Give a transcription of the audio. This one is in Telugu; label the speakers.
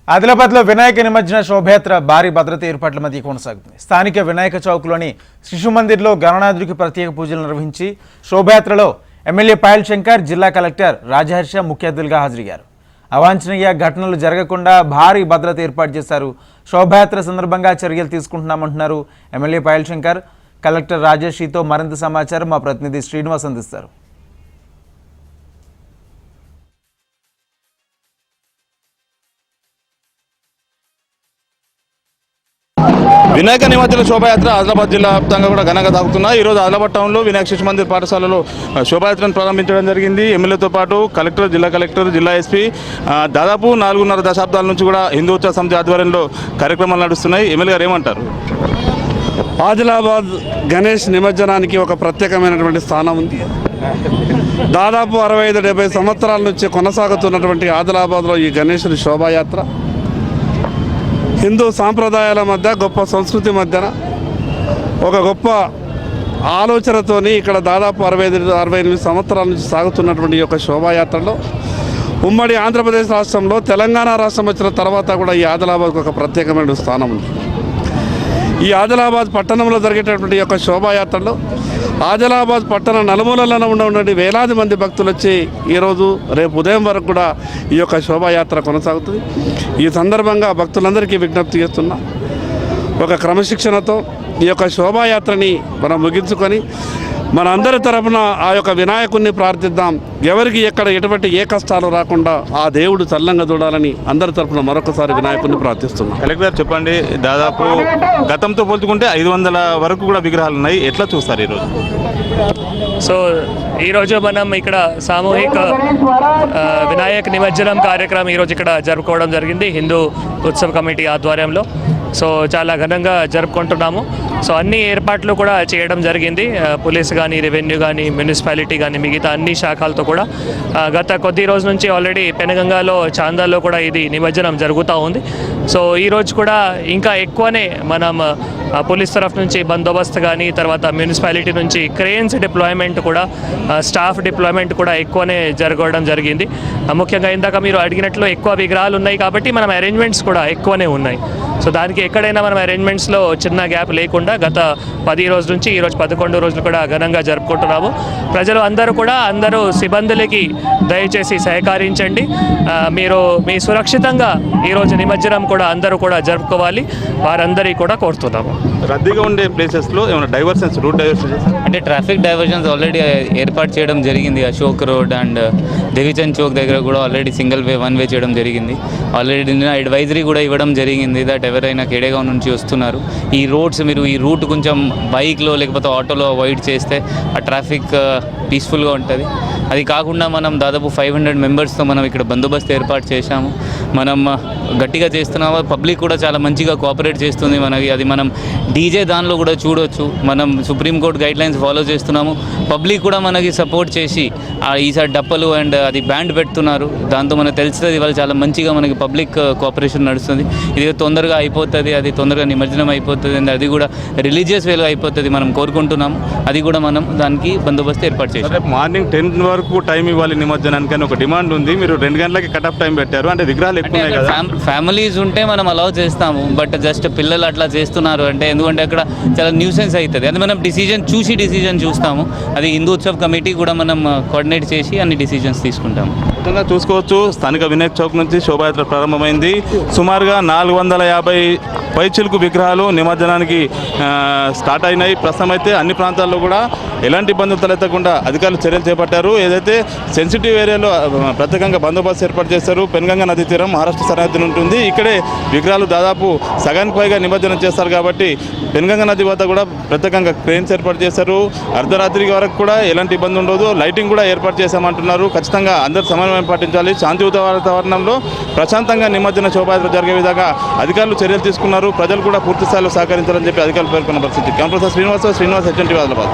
Speaker 1: ఆదిలాబాద్లో వినాయక నిమజ్జన శోభయాత్ర భారీ భద్రత ఏర్పాట్ల మధ్య కొనసాగుతుంది. స్థానిక వినాయక చౌక్లోని శిశు మందిర్లో గణనాథుడికి ప్రత్యేక పూజలు నిర్వహించి శోభయాత్రలో ఎమ్మెల్యే పాయల్ శంకర్, జిల్లా కలెక్టర్ రాజహర్ష ముఖ్య అతిథులుగా హాజరయ్యారు. అవాంఛనీయ ఘటనలు జరగకుండా భారీ భద్రత ఏర్పాటు చేశారు. శోభయాత్ర సందర్భంగా చర్యలు తీసుకుంటున్నామంటున్నారు ఎమ్మెల్యే పాయల్ శంకర్. కలెక్టర్ రాజహర్షితో మరింత సమాచారం మా ప్రతినిధి శ్రీనివాస్ అందిస్తారు.
Speaker 2: వినాయక నిమజ్జన శోభయాత్ర ఆదిలాబాద్ జిల్లా వ్యాప్తంగా కూడా ఘనంగా సాగుతున్నాయి. ఈరోజు ఆదిలాబాద్ టౌన్లో వినాయక శిశు మందిర్ పాఠశాలలో శోభయాత్రను ప్రారంభించడం జరిగింది. ఎమ్మెల్యేతో పాటు కలెక్టర్, జిల్లా కలెక్టర్, జిల్లా ఎస్పీ దాదాపు 4.5 దశాబ్దాల నుంచి కూడా హిందూ ఉత్సవ సమితి ఆధ్వర్యంలో కార్యక్రమాలు నడుస్తున్నాయి. ఎమ్మెల్యే గారు ఏమంటారు?
Speaker 3: ఆదిలాబాద్ గణేష్ నిమజ్జనానికి ఒక ప్రత్యేకమైనటువంటి స్థానం ఉంది. దాదాపు 65-70 సంవత్సరాల నుంచి కొనసాగుతున్నటువంటి ఆదిలాబాద్లో ఈ గణేశుని శోభాయాత్ర హిందూ సాంప్రదాయాల మధ్య, గొప్ప సంస్కృతి మధ్యన ఒక గొప్ప ఆలోచనతోని ఇక్కడ దాదాపు 68 సంవత్సరాల నుంచి సాగుతున్నటువంటి ఈ యొక్క శోభాయాత్రలో ఉమ్మడి ఆంధ్రప్రదేశ్ రాష్ట్రంలో తెలంగాణ రాష్ట్రం వచ్చిన తర్వాత కూడా ఈ ఆదిలాబాద్కు ఒక ప్రత్యేకమైన స్థానం ఉంది. ఈ ఆదిలాబాద్ పట్టణంలో జరిగేటటువంటి యొక్క శోభాయాత్రలో ఆదిలాబాద్ పట్టణ నలుమూలలను ఉన్నటువంటి వేలాది మంది భక్తులు వచ్చి ఈరోజు రేపు ఉదయం వరకు కూడా ఈ యొక్క శోభాయాత్ర కొనసాగుతుంది. ఈ సందర్భంగా భక్తులందరికీ విజ్ఞప్తి చేస్తున్నా, ఒక క్రమశిక్షణతో ఈ యొక్క శోభాయాత్రని మనం ముగించుకొని మన అందరి తరఫున ఆ యొక్క వినాయకుడిని ప్రార్థిద్దాం. ఎవరికి ఎక్కడ ఎటువంటి ఏ కష్టాలు రాకుండా ఆ దేవుడు చల్లంగా చూడాలని అందరి తరఫున మరొకసారి వినాయకుడిని ప్రార్థిస్తున్నాం.
Speaker 2: కలెక్టర్ చెప్పండి, దాదాపు గతంతో పోల్చుకుంటే 500 వరకు కూడా విగ్రహాలు ఉన్నాయి. ఎట్లా చూస్తారు ఈరోజు?
Speaker 4: సో ఈరోజు మనం ఇక్కడ సామూహిక వినాయక నిమజ్జనం కార్యక్రమం ఈరోజు ఇక్కడ జరుపుకోవడం జరిగింది హిందూ ఉత్సవ కమిటీ ఆధ్వర్యంలో. సో చాలా ఘనంగా జరుపుకుంటున్నాము. సో అన్ని ఏర్పాట్లు కూడా చేయడం జరిగింది. పోలీస్ కానీ, రెవెన్యూ కానీ, మున్సిపాలిటీ కానీ, మిగతా అన్ని శాఖలతో కూడా గత కొద్ది రోజు నుంచి ఆల్రెడీ పెనగంగాలో, చాందాల్లో కూడా ఇది నిమజ్జనం జరుగుతూ ఉంది. సో ఈరోజు కూడా ఇంకా ఎక్కువనే మనం పోలీస్ తరఫు నుంచి బందోబస్తు కానీ, తర్వాత మున్సిపాలిటీ నుంచి క్రేన్స్ డిప్లాయ్మెంట్ కూడా, స్టాఫ్ డిప్లాయ్మెంట్ కూడా ఎక్కువనే జరగడం జరిగింది. ముఖ్యంగా ఇందాక మీరు అడిగినట్లు ఎక్కువ విగ్రహాలు ఉన్నాయి కాబట్టి మనం అరేంజ్మెంట్స్ కూడా ఎక్కువనే ఉన్నాయి. సో దానికి ఎక్కడైనా మనం అరేంజ్మెంట్స్లో చిన్న గ్యాప్ లేకుండా గత 10 రోజుల నుంచి ఈరోజు 11 రోజులు కూడా ఘనంగా జరుపుకుంటున్నాము. ప్రజలు అందరూ సిబ్బందులకి దయచేసి సహకరించండి. మీరు మీ సురక్షితంగా ఈరోజు నిమజ్జనం కూడా అందరూ కూడా జరుపుకోవాలి, వారందరికీ కూడా కోరుతున్నాము.
Speaker 2: రద్దీగా ఉండే ప్లేసెస్లో ఏమైనా డైవర్షన్స్, రూట్ డైవర్షన్స్
Speaker 5: అంటే ట్రాఫిక్ డైవర్షన్స్ ఆల్రెడీ ఏర్పాటు చేయడం జరిగింది. అశోక్ రోడ్ అండ్ దేవిచంద్ చౌక్ దగ్గర కూడా ఆల్రెడీ సింగిల్ వే, 1 వే చేయడం జరిగింది. ఆల్రెడీ అడ్వైజరీ కూడా ఇవ్వడం జరిగింది దట్ ఎవరైనా కేడేగావ్ నుంచి వస్తున్నారు ఈ రోడ్స్ మీరు ఈ రూట్ కొంచెం బైక్లో లేకపోతే ఆటోలో అవాయిడ్ చేస్తే ఆ ట్రాఫిక్ పీస్ఫుల్గా ఉంటుంది. అది కాకుండా మనం దాదాపు 500 మెంబర్స్తో మనం ఇక్కడ బందోబస్తు ఏర్పాటు చేశాము. మనం గట్టిగా చేస్తున్నాము. పబ్లిక్ కూడా చాలా మంచిగా కోఆపరేట్ చేస్తుంది మనకి. అది మనం డీజే దానిలో కూడా చూడవచ్చు. మనం సుప్రీంకోర్టు గైడ్లైన్స్ ఫాలో చేస్తున్నాము. పబ్లిక్ కూడా మనకి సపోర్ట్ చేసి ఈసారి డప్పలు అండ్ అది బ్యాండ్ పెడుతున్నారు. దాంతో మనకు తెలుస్తుంది వాళ్ళు చాలా మంచిగా మనకి పబ్లిక్ కోఆపరేషన్ నడుస్తుంది. ఇది తొందరగా అయిపోతుంది, అది తొందరగా నిమజ్జనం అయిపోతుంది అండ్ అది కూడా రిలీజియస్ వేలో అయిపోతుంది మనం కోరుకుంటున్నాము. అది కూడా మనం దానికి బందోబస్తు ఏర్పాటు చేసాం.
Speaker 2: మార్నింగ్ 10 వరకు టైం ఇవ్వాలి నిమజ్జనానికి అని ఒక డిమాండ్ ఉంది. మీరు 2 గంటలకి కట్ ఆఫ్ టైం పెట్టారు. అంటే విగ్రహాలు ఎక్కువ ఉన్నాయి కదా.
Speaker 5: ఫ్యామిలీస్ ఉంటే మనం అలౌ చేస్తాము, బట్ జస్ట్ పిల్లలు అట్లా చేస్తున్నారు అంటే ఎందుకంటే అక్కడ చాలా న్యూసెన్స్ అవుతుంది. అది మనం డిసిజన్ చూస్తాము. అది హిందూ ఉత్సవ్ కమిటీ కూడా మనం కోఆర్డినేట్ చేసి అన్ని డిసిజన్స్ తీసుకుంటాము.
Speaker 2: మొత్తంగా చూసుకోవచ్చు, స్థానిక వినాయక చౌక్ నుంచి శోభాయాత్ర ప్రారంభమైంది. సుమారుగా 450 పైచిలుకు విగ్రహాలు నిమజ్జనానికి స్టార్ట్ అయినాయి. ప్రస్తుతం అయితే అన్ని ప్రాంతాల్లో కూడా ఎలాంటి ఇబ్బందులు తలెత్తకుండా అధికారులు చర్యలు చేపట్టారు. ఏదైతే సెన్సిటివ్ ఏరియాలో ప్రత్యేకంగా బందోబస్తు ఏర్పాటు చేస్తారు. పెన్గంగా నదీ తీరం మహారాష్ట్ర సరిహద్దులు ఉంటుంది. ఇక్కడే విగ్రహాలు దాదాపు సగానికి పైగా నిమజ్జనం చేస్తారు కాబట్టి పెన్గంగా నది వద్ద కూడా ప్రత్యేకంగా క్రేన్స్ ఏర్పాటు చేశారు. అర్ధరాత్రి వరకు కూడా ఎలాంటి ఇబ్బంది ఉండదు. లైటింగ్ కూడా ఏర్పాటు చేశామంటున్నారు. ఖచ్చితంగా అందరూ సమన్వయం పాటించాలి. శాంతియుత వాతావరణంలో ప్రశాంతంగా నిమజ్జన శోభాయాత్ర జరిగే విధంగా అధికారులు చర్యలు తీసుకున్నారు. ప్రజలు కూడా పూర్తి స్థాయిలో సహకరించాలని చెప్పి అధికారులు పేర్కొన్న పరిస్థితి. శ్రీనివాస్, హెచ్ఎన్టీవీ ఆదిలాబాద్.